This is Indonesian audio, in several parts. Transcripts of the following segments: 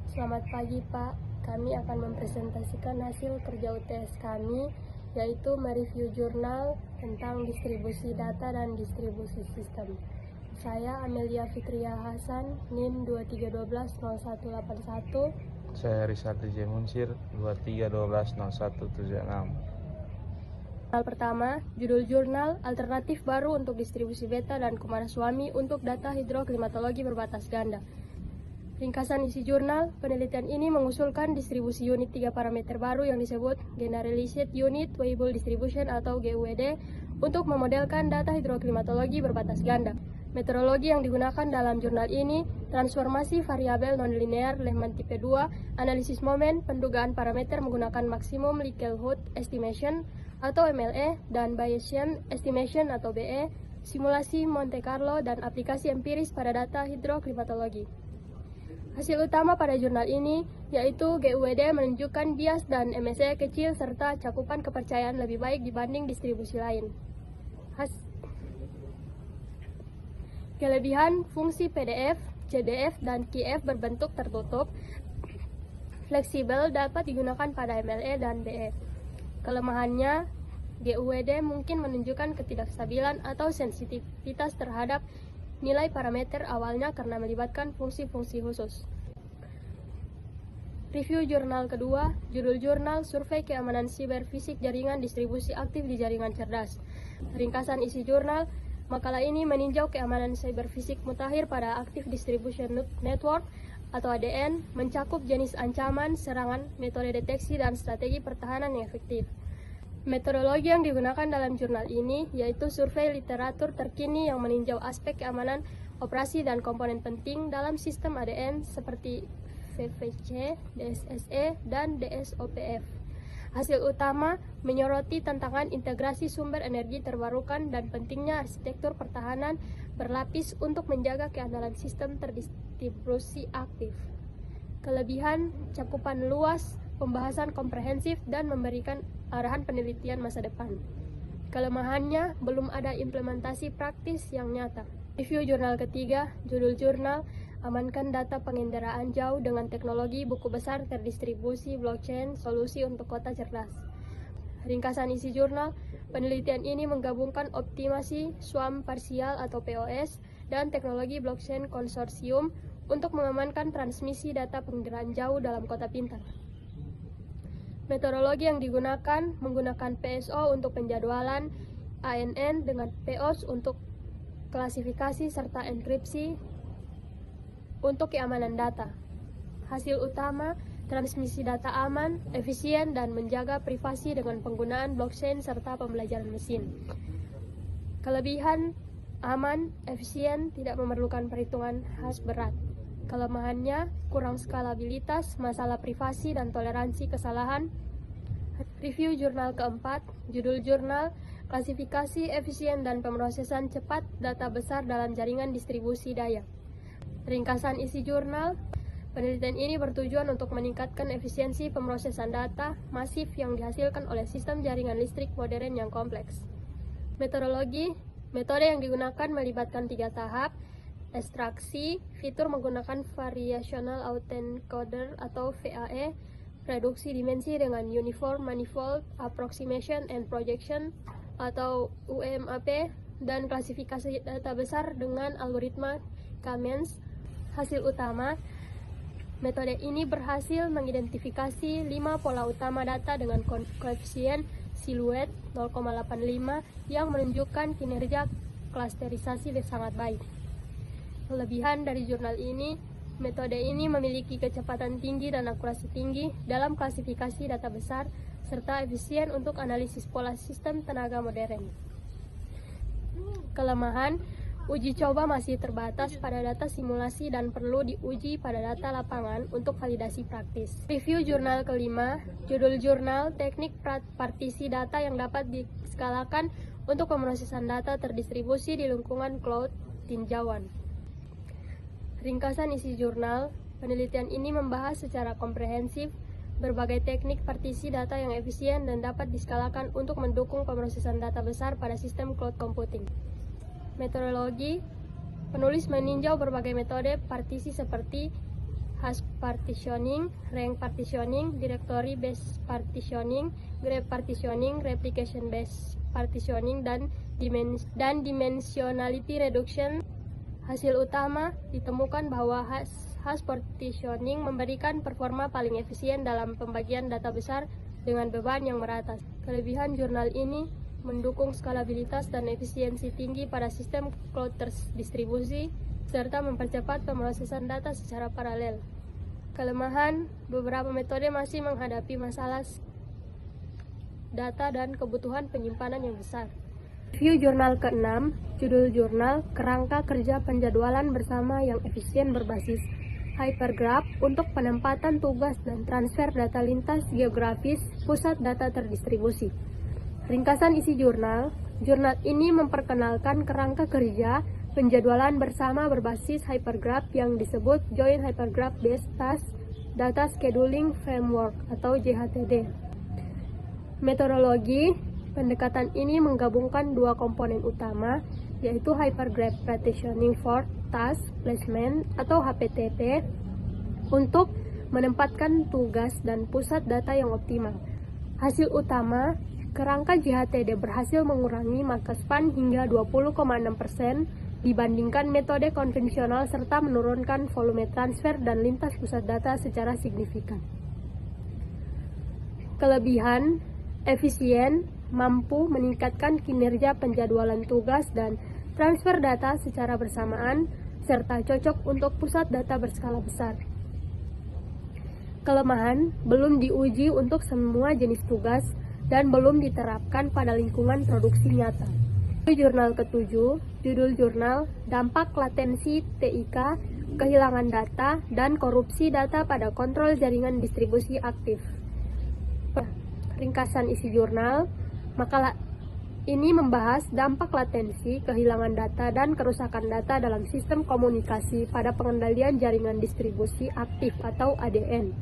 Selamat pagi Pak, kami akan mempresentasikan hasil kerja UTS kami, yaitu mereview jurnal tentang distribusi data dan distribusi sistem. Saya Amelia Fitria Hasan, NIM 23120181. Saya Rizaldi J. Munsir, 23120176. Jurnal pertama, judul jurnal Alternatif Baru untuk Distribusi Beta dan Kumaraswamy untuk Data Hidroklimatologi Berbatas Ganda. Ringkasan isi jurnal, penelitian ini mengusulkan distribusi unit 3 parameter baru yang disebut Generalized Unit Weighable Distribution atau GUED untuk memodelkan data hidroklimatologi berbatas ganda. Metodologi yang digunakan dalam jurnal ini, transformasi variabel nonlinear Lehman tipe 2, analisis momen, pendugaan parameter menggunakan Maximum Likelihood Estimation atau MLE, dan Bayesian Estimation atau BE, simulasi Monte Carlo, dan aplikasi empiris pada data hidroklimatologi. Hasil utama pada jurnal ini yaitu GUED menunjukkan bias dan MSE kecil serta cakupan kepercayaan lebih baik dibanding distribusi lain. Kelebihan fungsi PDF, CDF, dan QF berbentuk tertutup, fleksibel, dapat digunakan pada MLE dan BE. Kelemahannya, GUED mungkin menunjukkan ketidakstabilan atau sensitivitas terhadap nilai parameter awalnya karena melibatkan fungsi-fungsi khusus. Review jurnal kedua, judul jurnal Survei Keamanan Siber Fisik Jaringan Distribusi Aktif di Jaringan Cerdas. Ringkasan isi jurnal, makalah ini meninjau keamanan siber fisik mutakhir pada Active Distribution Network atau ADN, mencakup jenis ancaman, serangan, metode deteksi, dan strategi pertahanan yang efektif. Metodologi yang digunakan dalam jurnal ini yaitu survei literatur terkini yang meninjau aspek keamanan operasi dan komponen penting dalam sistem ADN seperti VVC, DSSE, dan DSOPF. Hasil utama menyoroti tantangan integrasi sumber energi terbarukan dan pentingnya arsitektur pertahanan berlapis untuk menjaga keandalan sistem terdistribusi aktif. Kelebihan, cakupan luas, pembahasan komprehensif, dan memberikan arahan penelitian masa depan. Kelemahannya, belum ada implementasi praktis yang nyata. Review jurnal ketiga, judul jurnal Amankan Data Pengendaraan Jauh dengan Teknologi Buku Besar Terdistribusi Blockchain Solusi untuk Kota Cerdas. Ringkasan isi jurnal, penelitian ini menggabungkan optimasi SWAM parsial atau POS dan teknologi blockchain konsorsium untuk mengamankan transmisi data pengendaraan jauh dalam kota pintar. Metodologi yang digunakan menggunakan PSO untuk penjadwalan, ANN dengan POS untuk klasifikasi serta enkripsi untuk keamanan data. Hasil utama, transmisi data aman, efisien, dan menjaga privasi dengan penggunaan blockchain serta pembelajaran mesin. Kelebihan, aman, efisien, tidak memerlukan perhitungan hash berat. Kelemahannya, kurang skalabilitas, masalah privasi, dan toleransi kesalahan. Review jurnal keempat, judul jurnal Klasifikasi Efisien dan Pemrosesan Cepat Data Besar dalam Jaringan Distribusi Daya. Ringkasan isi jurnal, penelitian ini bertujuan untuk meningkatkan efisiensi pemrosesan data masif yang dihasilkan oleh sistem jaringan listrik modern yang kompleks. Metode yang digunakan melibatkan 3 tahap, ekstraksi, fitur menggunakan Variational Autoencoder atau VAE, reduksi dimensi dengan Uniform Manifold Approximation and Projection atau UMAP, dan klasifikasi data besar dengan algoritma K-means. Hasil utama, metode ini berhasil mengidentifikasi 5 pola utama data dengan koefisien siluet 0,85 yang menunjukkan kinerja klasterisasi sangat baik. Kelebihan dari jurnal ini, metode ini memiliki kecepatan tinggi dan akurasi tinggi dalam klasifikasi data besar, serta efisien untuk analisis pola sistem tenaga modern. Kelemahan, uji coba masih terbatas pada data simulasi dan perlu diuji pada data lapangan untuk validasi praktis. Review jurnal kelima, judul jurnal Teknik Partisi Data yang dapat diskalakan untuk pemrosesan data terdistribusi di lingkungan cloud tinjauan. Ringkasan isi jurnal, penelitian ini membahas secara komprehensif berbagai teknik partisi data yang efisien dan dapat diskalakan untuk mendukung pemrosesan data besar pada sistem cloud computing. Metodologi, penulis meninjau berbagai metode partisi seperti hash partitioning, rank partitioning, directory based partitioning, graph partitioning, replication based partitioning, dan dimensionality reduction. Hasil utama ditemukan bahwa hash partitioning memberikan performa paling efisien dalam pembagian data besar dengan beban yang merata. Kelebihan jurnal ini mendukung skalabilitas dan efisiensi tinggi pada sistem cloud terdistribusi, serta mempercepat pemrosesan data secara paralel. Kelemahan, beberapa metode masih menghadapi masalah data dan kebutuhan penyimpanan yang besar. Review jurnal ke-6, judul jurnal Kerangka Kerja Penjadwalan Bersama yang Efisien Berbasis Hypergraph untuk Penempatan Tugas dan Transfer Data Lintas Geografis Pusat Data Terdistribusi. Ringkasan isi jurnal ini memperkenalkan kerangka kerja penjadwalan bersama berbasis hypergraph yang disebut Joint Hypergraph Based Task Data Scheduling Framework atau JHTD. Metodologi pendekatan ini menggabungkan dua komponen utama, yaitu Hypergraph Partitioning for Task Placement atau HPTP untuk menempatkan tugas dan pusat data yang optimal. Hasil utama, kerangka JHTD berhasil mengurangi mark span hingga 20,6% dibandingkan metode konvensional serta menurunkan volume transfer dan lintas pusat data secara signifikan. Kelebihan, efisien, mampu meningkatkan kinerja penjadwalan tugas dan transfer data secara bersamaan, serta cocok untuk pusat data berskala besar. Kelemahan, belum diuji untuk semua jenis tugas dan belum diterapkan pada lingkungan produksi nyata. Jurnal ke-7, judul jurnal Dampak Latensi TIK, Kehilangan Data, dan Korupsi Data pada Kontrol Jaringan Distribusi Aktif. Ringkasan isi jurnal, makalah ini membahas dampak latensi, kehilangan data, dan kerusakan data dalam sistem komunikasi pada pengendalian jaringan distribusi aktif atau ADN.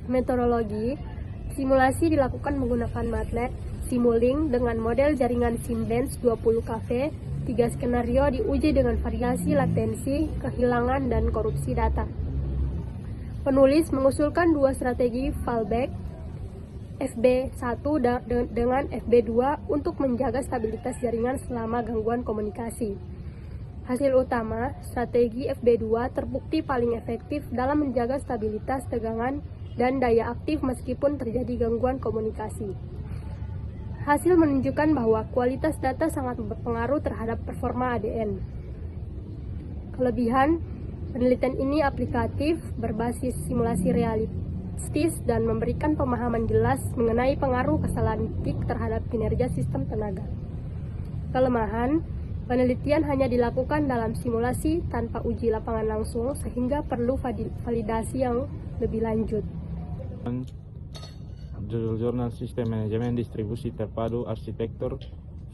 Metodologi, simulasi dilakukan menggunakan MATLAB, Simulink dengan model jaringan Symbench 20kV, 3 skenario diuji dengan variasi latensi, kehilangan, dan korupsi data. Penulis mengusulkan dua strategi fallback, FB1 dengan FB2 untuk menjaga stabilitas jaringan selama gangguan komunikasi. Hasil utama, strategi FB2 terbukti paling efektif dalam menjaga stabilitas tegangan dan daya aktif meskipun terjadi gangguan komunikasi. Hasil menunjukkan bahwa kualitas data sangat berpengaruh terhadap performa ADN. Kelebihan, penelitian ini aplikatif, berbasis simulasi realistis, dan memberikan pemahaman jelas mengenai pengaruh kesalahan peak terhadap kinerja sistem tenaga. Kelemahan, penelitian hanya dilakukan dalam simulasi tanpa uji lapangan langsung, sehingga perlu validasi yang lebih lanjut. Judul jurnal Sistem Manajemen Distribusi Terpadu Arsitektur,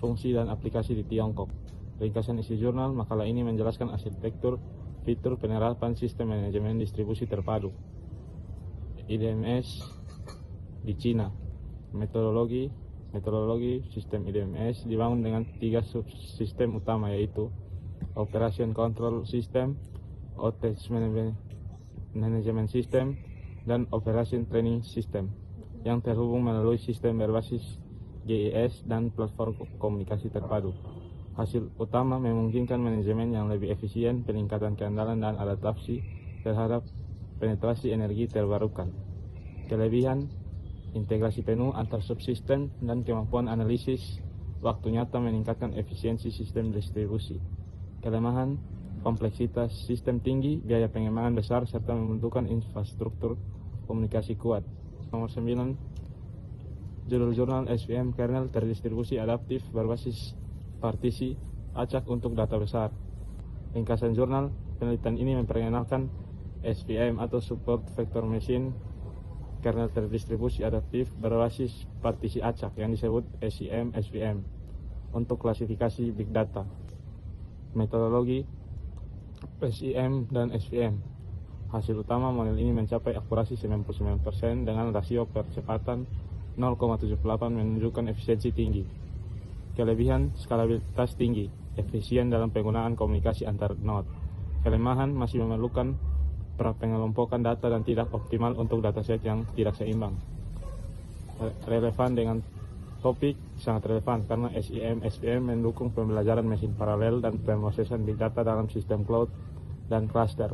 Fungsi dan Aplikasi di Tiongkok. Ringkasan isi jurnal, makalah ini menjelaskan arsitektur fitur penerapan sistem manajemen distribusi terpadu IDMS di Cina. Metodologi sistem IDMS dibangun dengan 3 subsistem utama, yaitu Operation Control System, Outage Management System, dan Operation Training System yang terhubung melalui sistem berbasis GIS dan platform komunikasi terpadu. Hasil utama memungkinkan manajemen yang lebih efisien, peningkatan keandalan dan adaptasi terhadap penetrasi energi terbarukan. Kelebihan, integrasi penuh antar subsistem dan kemampuan analisis waktu nyata meningkatkan efisiensi sistem distribusi. Kelemahan, kompleksitas sistem tinggi, biaya pengembangan besar, serta membutuhkan infrastruktur komunikasi kuat. Nomor 9, judul jurnal SVM Kernel Terdistribusi Adaptif Berbasis Partisi Acak untuk Data Besar. Ringkasan jurnal, penelitian ini memperkenalkan SVM atau Support Vector Machine Kernel Terdistribusi Adaptif Berbasis Partisi Acak yang disebut SVM untuk klasifikasi Big Data. Metodologi SIM dan SVM. Hasil utama model ini mencapai akurasi 99% dengan rasio percepatan 0,78 menunjukkan efisiensi tinggi. Kelebihan, skalabilitas tinggi, efisien dalam penggunaan komunikasi antar node. Kelemahan, masih memerlukan pengelompokan data dan tidak optimal untuk dataset yang tidak seimbang. Relevan dengan topik, sangat relevan karena SIM, SPM mendukung pembelajaran mesin paralel dan pemrosesan big data dalam sistem cloud dan cluster.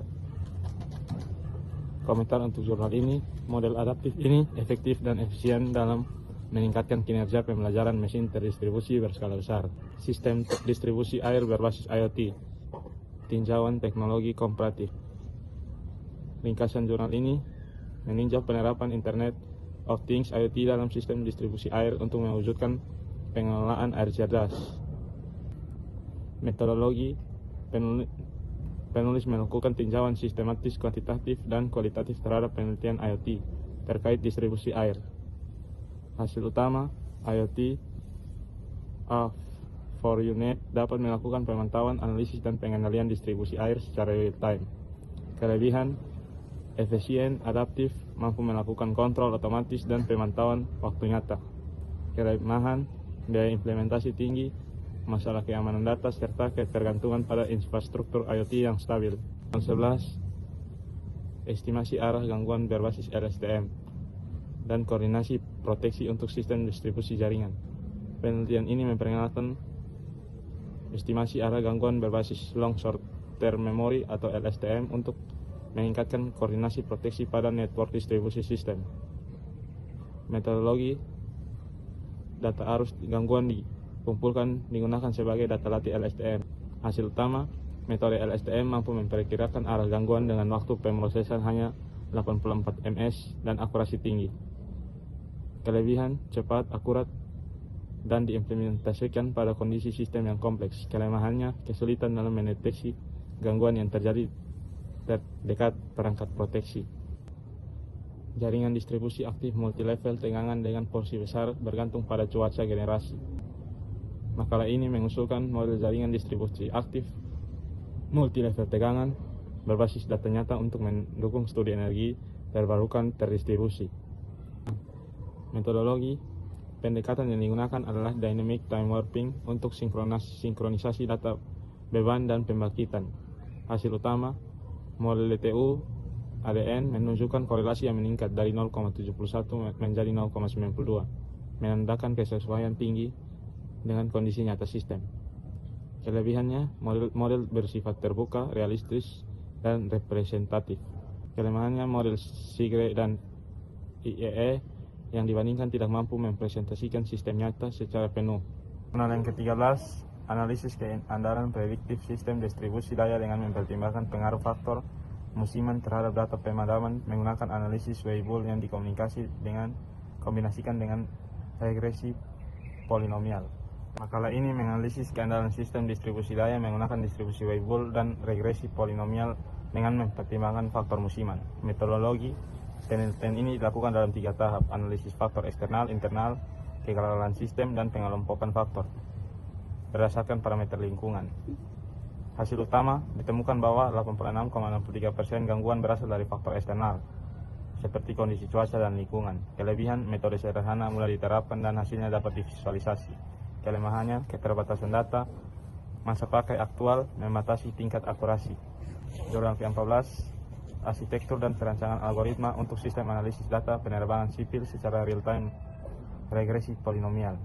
Komentar untuk jurnal ini, model adaptif ini efektif dan efisien dalam meningkatkan kinerja pembelajaran mesin terdistribusi berskala besar. Sistem distribusi air berbasis IoT, tinjauan teknologi komparatif. Ringkasan jurnal ini meninjau penerapan Internet of Things IoT dalam sistem distribusi air untuk mewujudkan pengelolaan air cerdas. Metodologi, penulis melakukan tinjauan sistematis, kuantitatif, dan kualitatif terhadap penelitian IoT terkait distribusi air. Hasil utama, IoT for unit dapat melakukan pemantauan, analisis, dan pengendalian distribusi air secara real time. Kelebihan, efisien, adaptif, mampu melakukan kontrol otomatis dan pemantauan waktu nyata. Kelemahan, biaya implementasi tinggi, masalah keamanan data, serta ketergantungan pada infrastruktur IoT yang stabil. 11. Estimasi arah gangguan berbasis LSTM dan koordinasi proteksi untuk sistem distribusi jaringan. Penelitian ini memperkenalkan estimasi arah gangguan berbasis Long Short Term Memory atau LSTM untuk meningkatkan koordinasi proteksi pada network distribusi sistem. Metodologi, data arus gangguan dikumpulkan digunakan sebagai data latih LSTM. Hasil utama, metode LSTM mampu memperkirakan arah gangguan dengan waktu pemrosesan hanya 84 ms dan akurasi tinggi. Kelebihan, cepat, akurat, dan diimplementasikan pada kondisi sistem yang kompleks. Kelemahannya, kesulitan dalam mendeteksi gangguan yang terjadi dekat perangkat proteksi. Jaringan distribusi aktif multilevel tegangan dengan porsi besar bergantung pada cuaca generasi. Makalah ini mengusulkan model jaringan distribusi aktif multilevel tegangan berbasis data nyata untuk mendukung studi energi terbarukan terdistribusi. Metodologi, pendekatan yang digunakan adalah dynamic time warping untuk sinkronisasi data beban dan pembangkitan. Hasil utama, model DTU ADN menunjukkan korelasi yang meningkat dari 0,71 menjadi 0,92, menandakan kesesuaian tinggi dengan kondisi nyata sistem. Kelebihannya, model bersifat terbuka, realistis, dan representatif. Kelemahannya, model Sigre dan IEE yang dibandingkan tidak mampu mempresentasikan sistem nyata secara penuh. Jurnal yang ke-13, analisis keandalan prediktif sistem distribusi daya dengan mempertimbangkan pengaruh faktor musiman terhadap data pemadaman menggunakan analisis Weibull yang kombinasikan dengan regresi polinomial. Makalah ini menganalisis keandalan sistem distribusi daya menggunakan distribusi Weibull dan regresi polinomial dengan mempertimbangkan faktor musiman. Metodologi, penelitian ini dilakukan dalam 3 tahap, analisis faktor eksternal, internal, kegagalan sistem, dan pengelompokan faktor berdasarkan parameter lingkungan. Hasil utama, ditemukan bahwa 86,63% gangguan berasal dari faktor eksternal, seperti kondisi cuaca dan lingkungan. Kelebihan, metode sederhana mulai diterapkan dan hasilnya dapat divisualisasi. Kelemahannya, keterbatasan data, masa pakai aktual, membatasi tingkat akurasi. Jurnal ke-14, arsitektur dan perancangan algoritma untuk sistem analisis data penerbangan sipil secara real-time regresi polinomial.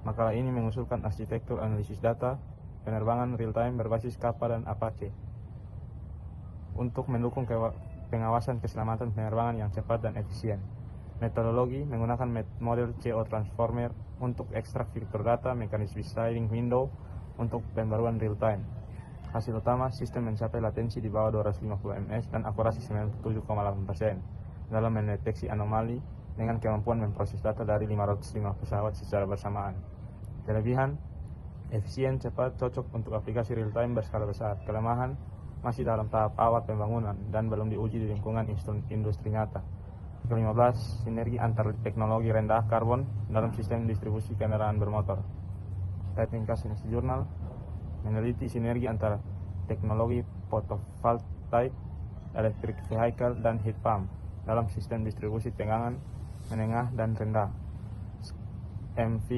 Makalah ini mengusulkan arsitektur analisis data penerbangan real-time berbasis Kappa dan Apache untuk mendukung pengawasan keselamatan penerbangan yang cepat dan efisien. Metodologi menggunakan model CO Transformer untuk ekstrak fitur data, mekanisme sliding window untuk pembaruan real-time. Hasil utama, sistem mencapai latensi di bawah 250 ms dan akurasi 97,8% dalam mendeteksi anomali dengan kemampuan memproses data dari 505 pesawat secara bersamaan. Kelebihan, efisien, cepat, cocok untuk aplikasi real-time berskala besar. Kelemahan, masih dalam tahap awal pembangunan dan belum diuji di lingkungan industri nyata. Ke-15, sinergi antar teknologi rendah karbon dalam sistem distribusi kendaraan bermotor. Ringkasan jurnal meneliti sinergi antara teknologi photovoltaik, electric vehicle, dan heat pump dalam sistem distribusi tegangan menengah dan rendah MV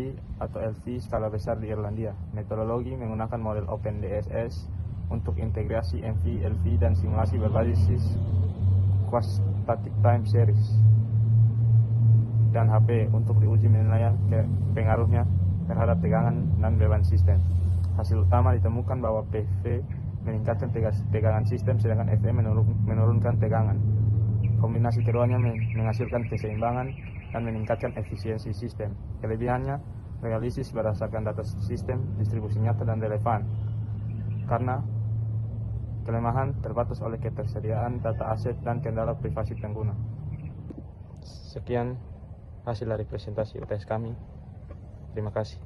atau LV skala besar di Irlandia. Metodologi menggunakan model OpenDSS untuk integrasi MV, LV, dan simulasi berbasis quantitative time series, dan HP untuk diuji penilaian pengaruhnya terhadap tegangan dan beban sistem. Hasil utama ditemukan bahwa PV meningkatkan tegangan sistem sedangkan FM menurunkan tegangan. Kombinasi keduanya menghasilkan keseimbangan dan meningkatkan efisiensi sistem. Kelebihannya, realistis berdasarkan data sistem, distribusi nyata dan relevan. Karena kelemahan terbatas oleh ketersediaan data aset dan kendala privasi pengguna. Sekian hasil dari presentasi UTS kami. Terima kasih.